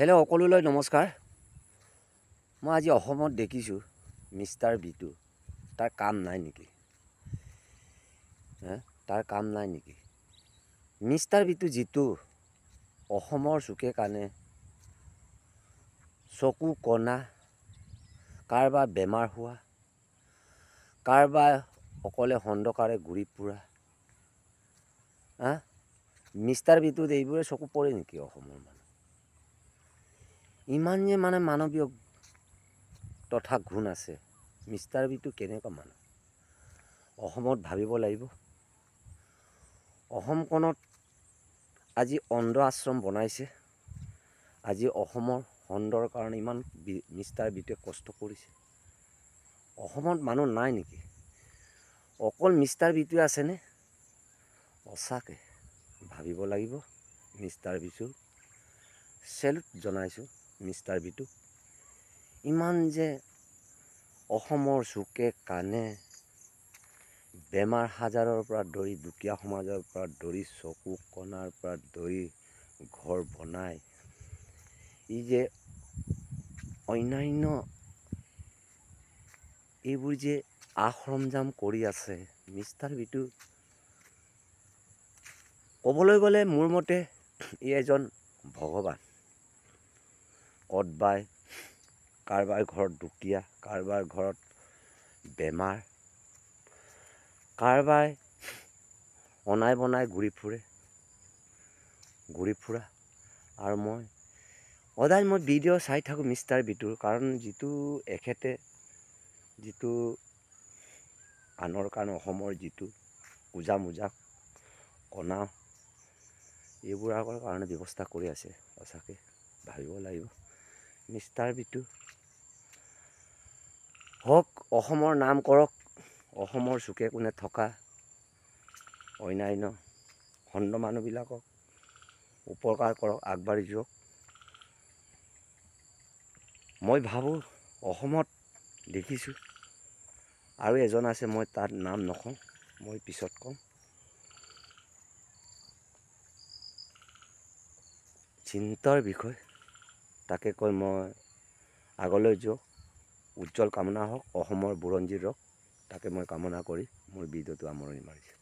Hello' সকলোলৈ নমস্কাৰ। মই আজি অসমত দেখিছোঁ মিষ্টাৰ বিটু। তাৰ কাম নাই নেকি? তাৰ কাম নাই নেকি? মিষ্টাৰ বিটু যিটো অসমৰ চুকে কাণে চকু কণা, কাৰোবাৰ বেমাৰ হোৱা, কাৰোবাৰ অকলে খণ্ডকাৰে ঘূৰি ফুৰা, মিষ্টাৰ বিটুত এইবোৰে চকু পৰে নেকি? অসমৰ মানুহ ইমান যে মানৱীয় তথা গুণ আছে, মিষ্টাৰ বিটু কেনেকুৱা মানুহ? অসমত ভাবিব লাগিব। অসমখনত আজি অন্ধ আশ্ৰম বনাইছে। আজি অসমৰ খণ্ডৰ কাৰণে ইমান মিষ্টাৰ বিটুৱে কষ্ট কৰিছে। অসমত মানুহ নাই নেকি? অকল মিষ্টাৰ বিটুৱে আছেনে? সঁচাকৈ ভাবিব লাগিব। মিষ্টাৰ বিটু চেলুট জনাইছোঁ। মিষ্টাৰ বিটু ইমান যে অসমৰ চুকে কাণে বেমাৰ আজাৰৰ পৰা ধৰি, দুখীয়া সমাজৰ পৰা ধৰি, চকু কণাৰ পৰা ধৰি ঘৰ বনাই, ই যে অন্যান্য এইবোৰ যে সৰঞ্জাম কৰি আছে, মিষ্টাৰ বিটু ক'বলৈ গ'লে মোৰ মতে ই এজন ভগৱান। কতবাই কাৰোবাৰ ঘৰত দুখীয়া, কাৰোবাৰ ঘৰত বেমাৰ, কাৰোবাই অনাই বনাই ঘূৰি ফুৰা। আৰু মই সদায় ভিডিঅ' চাই থাকোঁ মিষ্টাৰ বিটুৰ, কাৰণ এখেতে যিটো আনৰ কাৰণে অসমৰ যিটো পূজা মোজা কণা এইবোৰৰ কাৰণে ব্যৱস্থা কৰি আছে। সঁচাকৈ ভাবিব লাগিব। মিষ্টাৰ বিটু হওক, অসমৰ নাম কৰক, অসমৰ চুকে কোণে থকা অন্যান্য খণ্ড মানুহবিলাকক উপকাৰ কৰক, আগবাঢ়ি যাওক। মই ভাবোঁ অসমত দেখিছোঁ আৰু এজন আছে, মই তাৰ নাম নকওঁ, মই পিছত ক'ম। চিন্তাৰ বিষয়, তাকে কৈ মই আগলৈ যাওক, উজ্জ্বল কামনা হওক, অসমৰ বুৰঞ্জী ৰওক, তাকে মই কামনা কৰি মোৰ ভিডিঅ'টো সামৰণি মাৰিছোঁ।